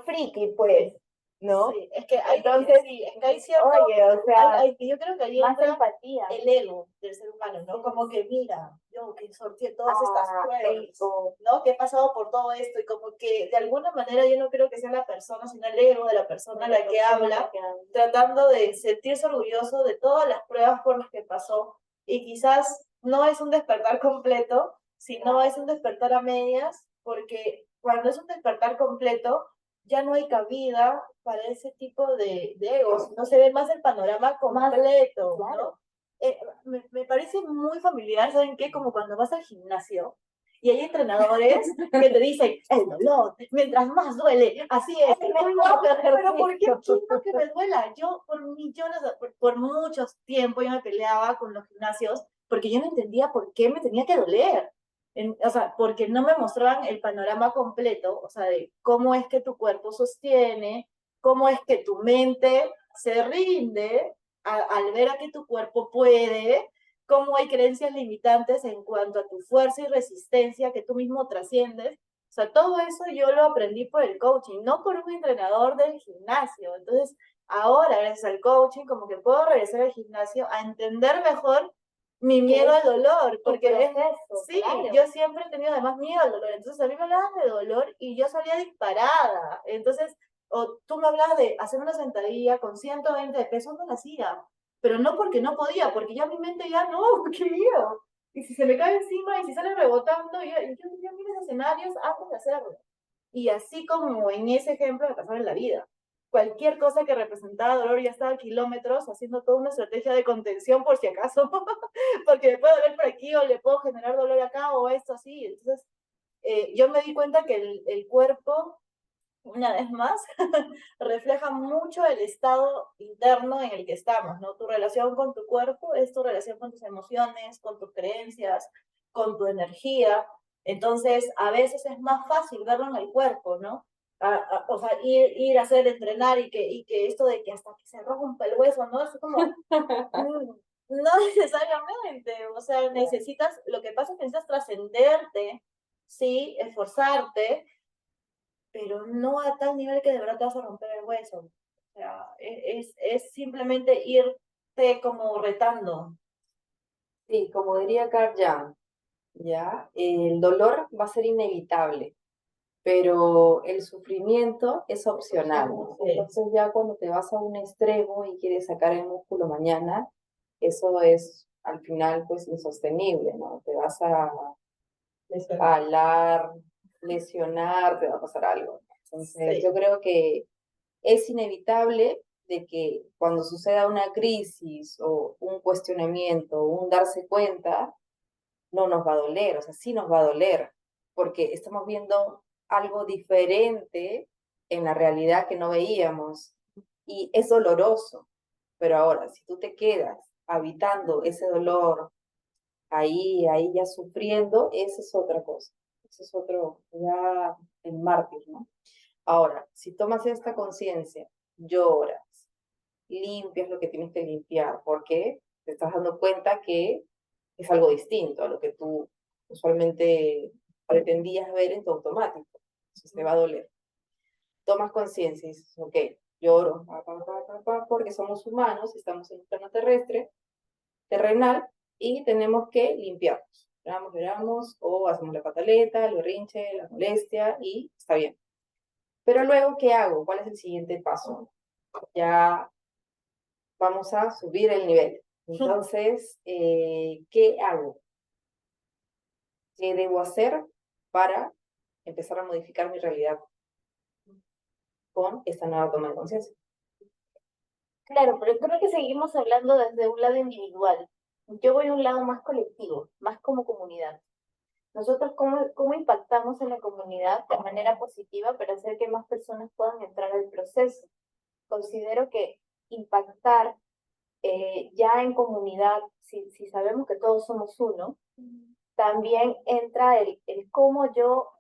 friki, pues, ¿no? Sí, es que Entonces, sí, es que hay cierto, oye, o sea, yo creo que ahí más entra empatía. el ego del ser humano, ¿no? Sí, Como sí. que mira, yo que sorteé todas estas pruebas, Ego. ¿no? Que he pasado por todo esto y como que de alguna manera yo no creo que sea la persona, sino el ego de la persona a la que habla, tratando de sentirse orgulloso de todas las pruebas por las que pasó y quizás no es un despertar completo, sino es un despertar a medias, porque cuando es un despertar completo, ya no hay cabida para ese tipo de egos, no se ve más el panorama completo, Claro. ¿no? Me parece muy familiar, ¿saben qué? Como cuando vas al gimnasio y hay entrenadores que te dicen, el dolor, mientras más duele, así es. Pero ¿por qué quiero que me duela? Yo por millones, por muchos tiempos yo me peleaba con los gimnasios porque yo no entendía por qué me tenía que doler. O sea, porque no me mostraban el panorama completo, o sea, de cómo es que tu cuerpo sostiene, cómo es que tu mente se rinde al ver a que tu cuerpo puede, cómo hay creencias limitantes en cuanto a tu fuerza y resistencia que tú mismo trasciendes. O sea, todo eso yo lo aprendí por el coaching, no por un entrenador del gimnasio. Entonces, ahora, gracias al coaching, como que puedo regresar al gimnasio a entender mejor mi miedo al dolor, porque proceso, sí, claro. yo siempre he tenido además miedo al dolor, entonces a mí me hablaban de dolor y yo salía disparada, entonces, o tú me hablabas de hacer una sentadilla con 120 de peso, no la hacía, pero no porque no podía, porque ya mi mente ya no, qué miedo, y si se me cae encima y si sale rebotando, yo miro escenarios antes de hacerlo, y así como en ese ejemplo me pasaba en la vida. Cualquier cosa que representaba dolor ya estaba a kilómetros haciendo toda una estrategia de contención por si acaso, porque me puede doler por aquí o le puedo generar dolor acá o esto así. Entonces, yo me di cuenta que el cuerpo una vez más, refleja mucho el estado interno en el que estamos, ¿no? Tu relación con tu cuerpo es tu relación con tus emociones, con tus creencias, con tu energía. Entonces, a veces es más fácil verlo en el cuerpo, ¿no? O sea, ir a hacer, entrenar y que esto de que hasta que se rompa el hueso, ¿no? Es como, no necesariamente, o sea, necesitas, lo que pasa es que necesitas trascenderte, sí, esforzarte, pero no a tal nivel que de verdad te vas a romper el hueso. O sea, es simplemente irte como retando. Sí, como diría Carl Jung, ¿ya? El dolor va a ser inevitable, pero el sufrimiento es opcional. Sí. Entonces ya cuando te vas a un extremo y quieres sacar el músculo mañana, eso es al final pues insostenible, ¿no? Te vas a jalar, lesionar, te va a pasar algo. Entonces Sí. yo creo que es inevitable de que cuando suceda una crisis o un cuestionamiento, un darse cuenta, no nos va a doler, o sea, sí nos va a doler, porque estamos viendo algo diferente en la realidad que no veíamos y es doloroso. Pero ahora, si tú te quedas habitando ese dolor, ahí ya sufriendo, esa es otra cosa. Ese es otro, ya el mártir, ¿no? Ahora, si tomas esta conciencia, lloras, limpias lo que tienes que limpiar, porque te estás dando cuenta que es algo distinto a lo que tú usualmente pretendías ver en tu automático. Entonces te va a doler. Tomas conciencia y dices, ok, lloro, porque somos humanos, estamos en un plano terrestre, terrenal, y tenemos que limpiarnos. Lloramos, o hacemos la pataleta, el berrinche, la molestia, y está bien. Pero luego, ¿qué hago? ¿Cuál es el siguiente paso? Ya vamos a subir el nivel. Entonces, ¿qué hago? ¿Qué debo hacer para empezar a modificar mi realidad con esta nueva toma de conciencia? Claro, pero creo que seguimos hablando desde un lado individual. Yo voy a un lado más colectivo, más como comunidad. Nosotros, ¿cómo impactamos en la comunidad de manera positiva para hacer que más personas puedan entrar al proceso? Considero que impactar ya en comunidad, si sabemos que todos somos uno, también entra el cómo yo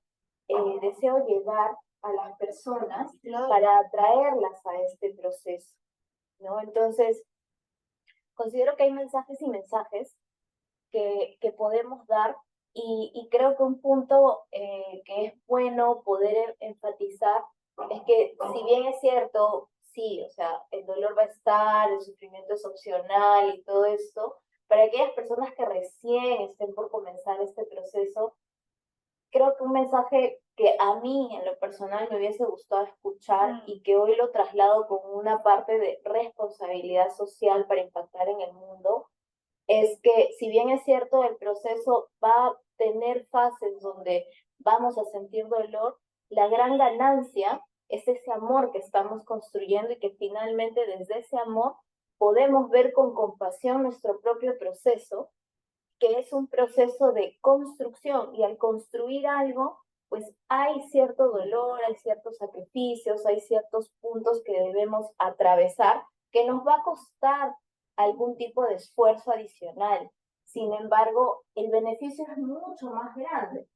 deseo llegar a las personas Claro. para atraerlas a este proceso, ¿no? Entonces, considero que hay mensajes y mensajes que podemos dar y creo que un punto que es bueno poder enfatizar es que si bien es cierto, sí, o sea, el dolor va a estar, el sufrimiento es opcional y todo esto, para aquellas personas que recién estén por comenzar este proceso, creo que un mensaje que a mí en lo personal me hubiese gustado escuchar y que hoy lo traslado con una parte de responsabilidad social para impactar en el mundo, es que si bien es cierto, el proceso va a tener fases donde vamos a sentir dolor, la gran ganancia es ese amor que estamos construyendo y que finalmente desde ese amor podemos ver con compasión nuestro propio proceso, que es un proceso de construcción y al construir algo, pues hay cierto dolor, hay ciertos sacrificios, hay ciertos puntos que debemos atravesar que nos va a costar algún tipo de esfuerzo adicional. Sin embargo, el beneficio es mucho más grande.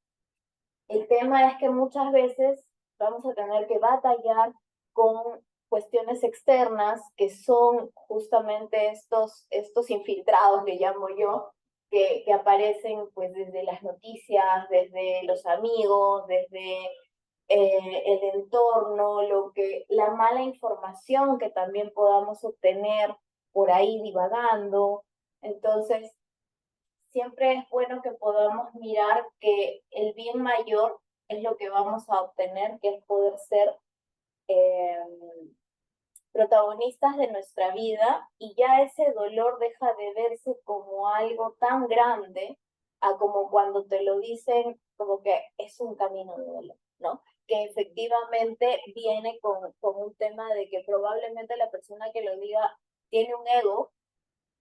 El tema es que muchas veces vamos a tener que batallar con cuestiones externas que son justamente estos infiltrados, le llamo yo, que aparecen pues desde las noticias, desde los amigos, desde el entorno, la mala información que también podamos obtener por ahí divagando. Entonces, siempre es bueno que podamos mirar que el bien mayor es lo que vamos a obtener, que es poder ser eh, protagonistas de nuestra vida y ya ese dolor deja de verse como algo tan grande a como cuando te lo dicen como que es un camino de dolor, ¿no? Que efectivamente viene con un tema de que probablemente la persona que lo diga tiene un ego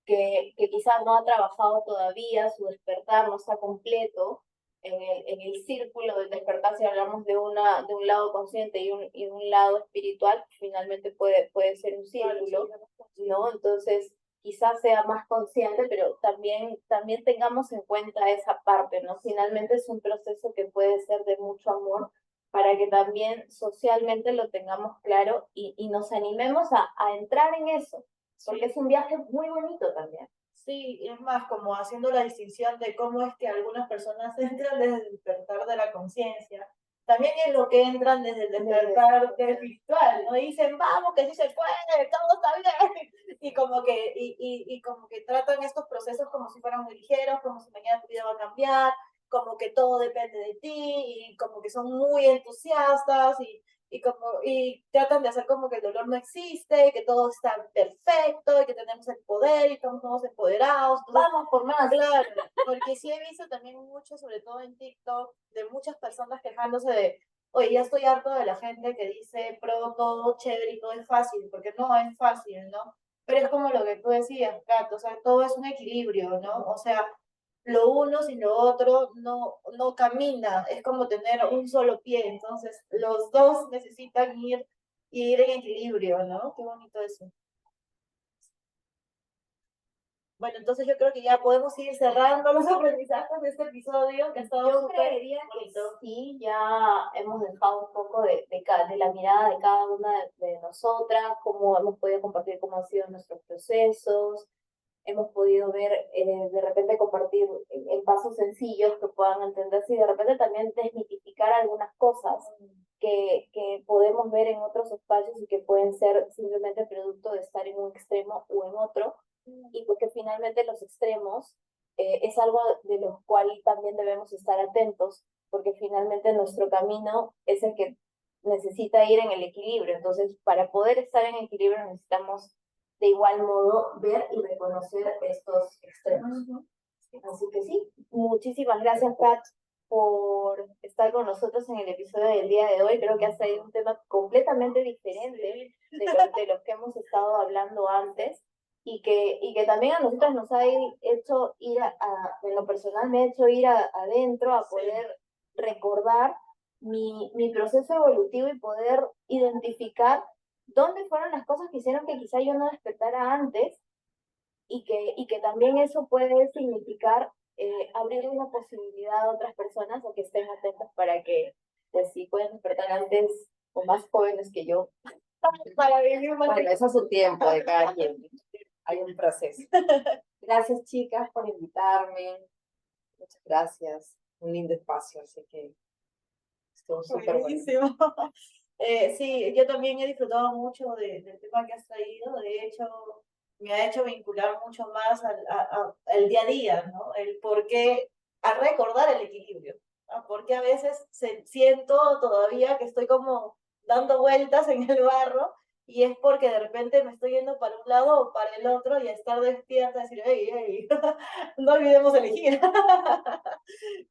que quizás no ha trabajado todavía, su despertar no está completo, en el círculo del despertar, si hablamos de un lado consciente y un lado espiritual, finalmente puede ser un círculo, ¿no? Entonces, quizás sea más consciente, pero también tengamos en cuenta esa parte, ¿no? Finalmente es un proceso que puede ser de mucho amor para que también socialmente lo tengamos claro y nos animemos a entrar en eso, porque es un viaje muy bonito también. Sí, es más como haciendo la distinción de cómo es que algunas personas entran desde el despertar de la conciencia. También es lo que entran desde el despertar del espiritual, ¿no? Y dicen, vamos, que sí se puede, todo está bien. Y como que tratan estos procesos como si fueran muy ligeros, como si mañana tu vida va a cambiar, como que todo depende de ti, y como que son muy entusiastas, y tratan de hacer como que el dolor no existe, que todo está perfecto, y que tenemos el poder y estamos todos empoderados. Entonces, vamos por más. Claro, porque sí he visto también mucho, sobre todo en TikTok, de muchas personas quejándose de, oye, ya estoy harto de la gente que dice, pro, todo chévere y todo es fácil, porque no es fácil, ¿no? Pero es como lo que tú decías, Kat, o sea, todo es un equilibrio, ¿no? O sea, lo uno sin lo otro no camina, es como tener un solo pie, entonces los dos necesitan ir en equilibrio, ¿no? Qué bonito eso. Bueno, entonces yo creo que ya podemos ir cerrando los aprendizajes de este episodio, que ha estado Yo súper creería bonito. que sí, ya hemos dejado un poco de la mirada de cada una de nosotras, cómo hemos podido compartir cómo han sido nuestros procesos, hemos podido ver, de repente compartir en pasos sencillos que puedan entenderse y de repente también desmitificar algunas cosas que podemos ver en otros espacios y que pueden ser simplemente producto de estar en un extremo o en otro, y porque finalmente los extremos es algo de los cuales también debemos estar atentos, porque finalmente nuestro camino es el que necesita ir en el equilibrio. Entonces, para poder estar en equilibrio necesitamos de igual modo ver y reconocer estos extremos. Así que sí, muchísimas gracias, Kat, por estar con nosotros en el episodio del día de hoy. Creo que has traído un tema completamente diferente de los que hemos estado hablando antes y que también a nosotros nos ha hecho ir en lo personal me ha hecho ir adentro a poder recordar mi proceso evolutivo y poder identificar dónde fueron las cosas que hicieron que quizá yo no despertara antes y que también eso puede significar abrir una posibilidad a otras personas o que estén atentas para que, pues, si pueden despertar antes o más jóvenes que yo. Para vivir más. Bueno, eso es su tiempo de cada quien. Hay un proceso. Gracias, chicas, por invitarme. Muchas gracias. Un lindo espacio, así que estuvo súper Buenísimo. Sí, yo también he disfrutado mucho del tema que has traído. De hecho, me ha hecho vincular mucho más al día a día, ¿no? El por qué, a recordar el equilibrio. Porque a veces siento todavía que estoy como dando vueltas en el barro y es porque de repente me estoy yendo para un lado o para el otro y a estar despierta, decir, hey, hey, no olvidemos elegir.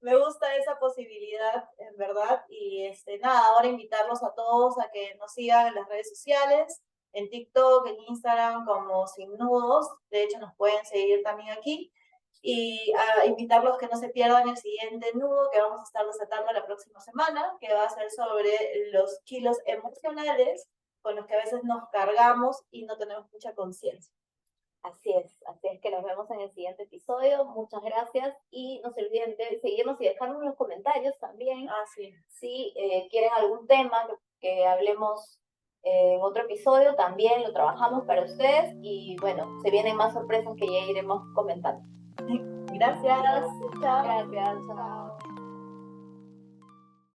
Me gusta esa posibilidad, en verdad. Y nada, ahora invitarlos a todos a que nos sigan en las redes sociales, en TikTok, en Instagram, como Sin Nudos. De hecho, nos pueden seguir también aquí. Y a invitarlos que no se pierdan el siguiente nudo que vamos a estar desatando la próxima semana, que va a ser sobre los kilos emocionales con los que a veces nos cargamos y no tenemos mucha conciencia. Así es que nos vemos en el siguiente episodio. Muchas gracias y no se olviden de seguirnos y dejarnos en los comentarios también. Sí. Si quieren algún tema que hablemos en otro episodio, también lo trabajamos para ustedes y bueno, se vienen más sorpresas que ya iremos comentando. Gracias. Chao. Gracias. Chao.